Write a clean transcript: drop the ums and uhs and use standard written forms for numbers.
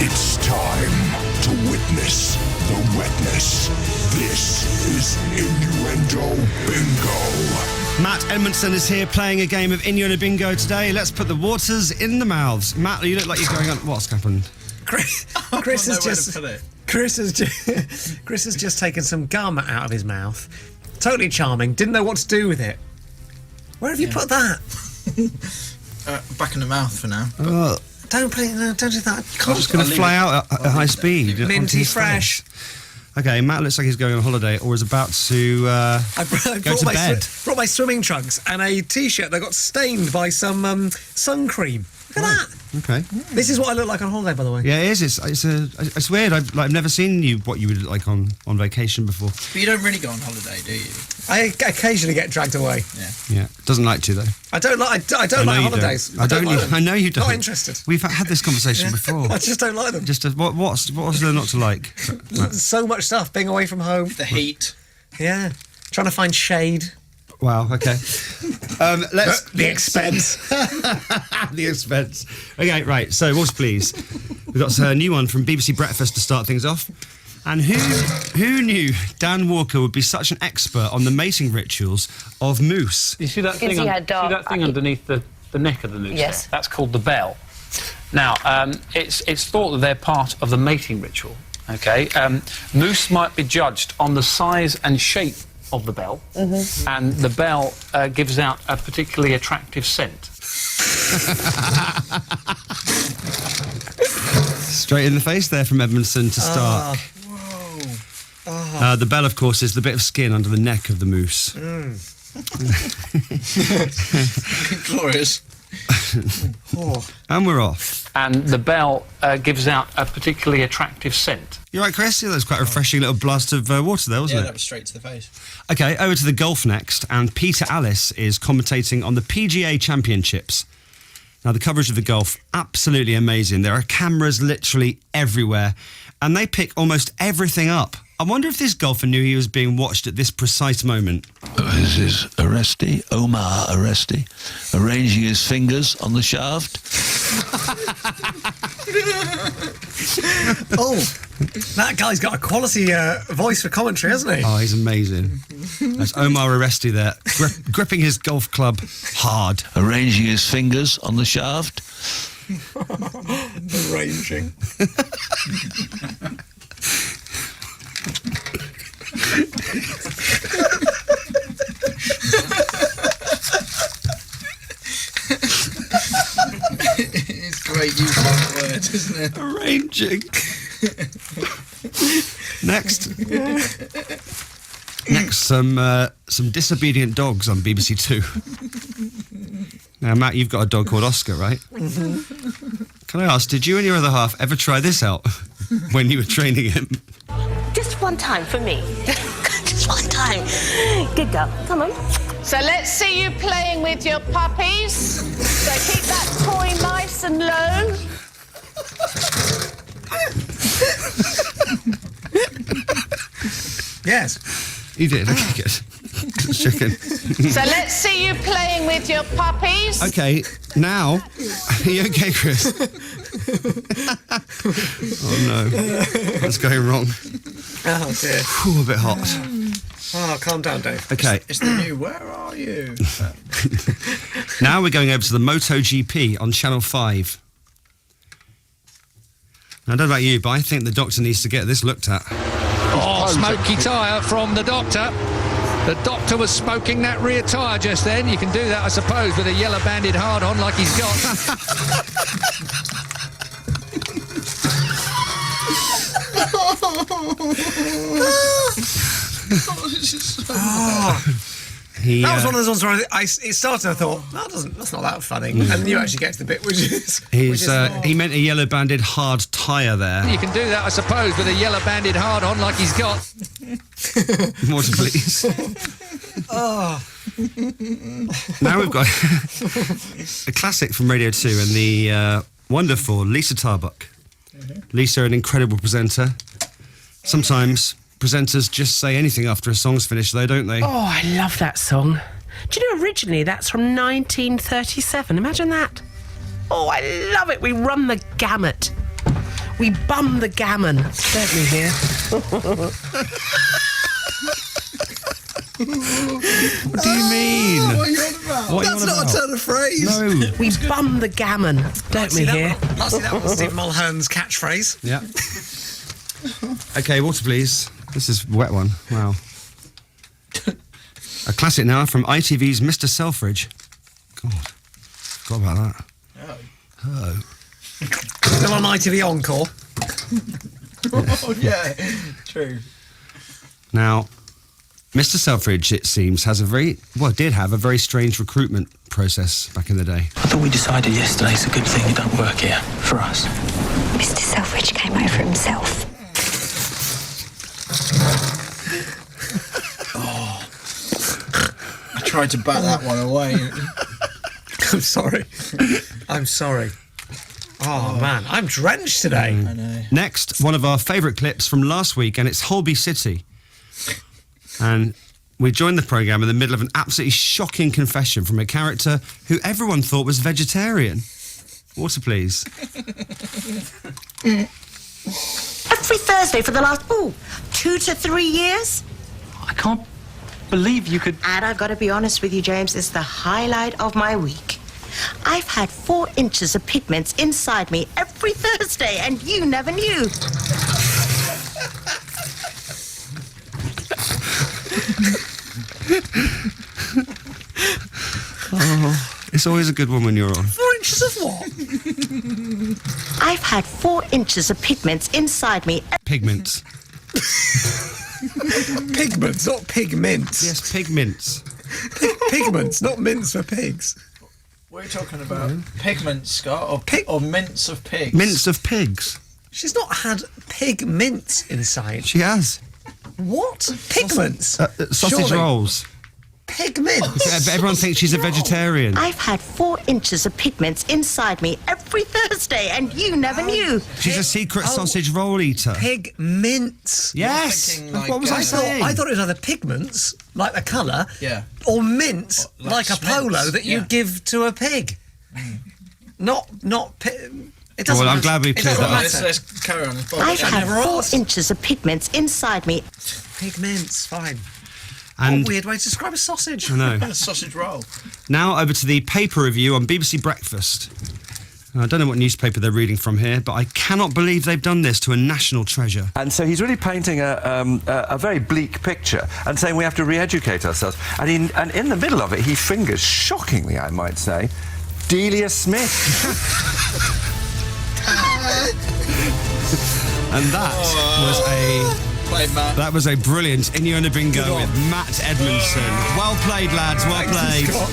It's time to witness the wetness. This is Innuendo Bingo. Matt Edmondson is here playing a game of Innuendo Bingo today. Let's put the waters in the mouths. Matt, you look like you're going on... What's happened? Chris has just taken some gum out of his mouth. Totally charming. Didn't know what to do with it. Where have you put that? Back in the mouth for now. Don't do that. I'm just going to fly out at high speed. Minty fresh. Okay, Matt looks like he's going on holiday or is about to go to bed. Brought my swimming trunks and a T-shirt that got stained by some sun cream. Look at that. Okay. This is what I look like on holiday, by the way. Yeah, it is. It's weird. I've never seen what you would look like on vacation before. But you don't really go on holiday, do you? I occasionally get dragged away. Yeah. Doesn't like to though. I don't like holidays. I know you don't. Not interested. We've had this conversation before. I just don't like them. What's there not to like? So much stuff. Being away from home. The heat. Yeah. Trying to find shade. Wow. Okay. The expense. The expense. Okay. Right. So, Wolves, please. We've got a new one from BBC Breakfast to start things off. And who knew Dan Walker would be such an expert on the mating rituals of moose? You see that thing? Underneath the neck of the moose? Yes. That's called the bell. Now, it's thought that they're part of the mating ritual. Okay. Moose might be judged on the size and shape of the bell, and the bell gives out a particularly attractive scent. Straight in the face there from Edmondson to start. The bell, of course, is the bit of skin under the neck of the moose. Glorious. And we're off. And the bell gives out a particularly attractive scent. You're right, Chris? Yeah, that was quite a refreshing little blast of water there, wasn't it? Yeah, that was straight to the face. OK, over to the golf next, and Peter Allis is commentating on the PGA Championships. Now, the coverage of the golf, absolutely amazing. There are cameras literally everywhere, and they pick almost everything up. I wonder if this golfer knew he was being watched at this precise moment. This is Omar Aresti, arranging his fingers on the shaft. Oh, that guy's got a quality voice for commentary, hasn't he? Oh, he's amazing. That's Omar Aresti there, gripping his golf club hard. Arranging his fingers on the shaft. Arranging. It's great use of the word, isn't it? Arranging. Next, some disobedient dogs on BBC Two. Now, Matt, you've got a dog called Oscar, right? Can I ask, did you and your other half ever try this out when you were training him? Just one time for me. Just one time. Good girl. Come on. So let's see you playing with your puppies. So keep that toy nice and low. Yes. You did? Okay, good. Chicken. So let's see you playing with your puppies. Okay, now... Are you okay, Chris? Oh, no. What's going wrong? Oh, dear. Ooh, a bit hot. Oh, calm down, Dave. Okay. It's the new Where Are You? Now we're going over to the MotoGP on Channel 5. I don't know about you, but I think the doctor needs to get this looked at. Oh, smoky tyre from the doctor. The doctor was smoking that rear tyre just then. You can do that, I suppose, with a yellow banded hard-on like he's got. That was one of those ones where it started, I thought, that's not that funny. And then you actually get to the bit which is... He meant a yellow banded hard tyre there. You can do that, I suppose, with a yellow banded hard-on like he's got. Water, please. Now we've got a classic from Radio 2 and the wonderful Lisa Tarbuck. Lisa, an incredible presenter. Sometimes presenters just say anything after a song's finished, though, don't they? Oh, I love that song. Do you know, originally that's from 1937. Imagine that. Oh, I love it. We run the gamut. We bum the gammon, don't we here? What do you mean? What are you on about? What are you That's on not about? a turn of phrase. No. We bum the gammon, don't we here? I'll see that one, Steve Mulhern's catchphrase. Yeah. Okay, water, please. This is a wet one. Wow. A classic now from ITV's Mr. Selfridge. God, forgot about that. Oh. Still on ITV Encore. Oh, yeah, true. Now, Mr. Selfridge, it seems, did have a very strange recruitment process back in the day. I thought we decided yesterday it's a good thing you don't work here, for us. Mr. Selfridge came over himself. I tried to bat that one away. I'm sorry. I'm sorry. Oh, man, I'm drenched today. I know. Next, one of our favourite clips from last week, and it's Holby City. And we joined the programme in the middle of an absolutely shocking confession from a character who everyone thought was vegetarian. Water, please. Every Thursday for the last, 2 to 3 years. I can't believe you could... And I've got to be honest with you, James, it's the highlight of my week. I've had 4 inches of pigments inside me every Thursday, and you never knew. Oh, it's always a good one when you're on. 4 inches of what? I've had 4 inches of pigments inside me. Pigments. Pigments, not pigmints. Yes, pigments. Pigments, not mints for pigs. What are you talking about? Pigments, Scott, or mints of pigs? Mints of pigs. She's not had pig mints inside. She has. What? Pigments? Sausage Surely. rolls. Pigments? Yeah, but everyone thinks she's a vegetarian. I've had 4 inches of pigments inside me every Thursday, and you never knew. She's a secret sausage roll eater. Pigmints. Yes. Like, What was I saying? I thought it was either pigments, like the colour, Yeah. or mints, Like like a polo Smiths, that you yeah. give to a pig. Not it doesn't Well, I'm matter. glad we It cleared doesn't that up. matter. Let's carry on. I've had never 4 asked. inches of pigments inside me. Pigmints, fine. And What a weird way to describe a sausage. I know. A sausage roll. Now over to the paper review on BBC Breakfast. I don't know what newspaper they're reading from here, but I cannot believe they've done this to a national treasure. And so he's really painting a very bleak picture and saying we have to re-educate ourselves. And in the middle of it, he fingers, shockingly, I might say, Delia Smith. And that was a brilliant Innuendo Bingo with Matt Edmondson. Well played, lads. Well played. Scott.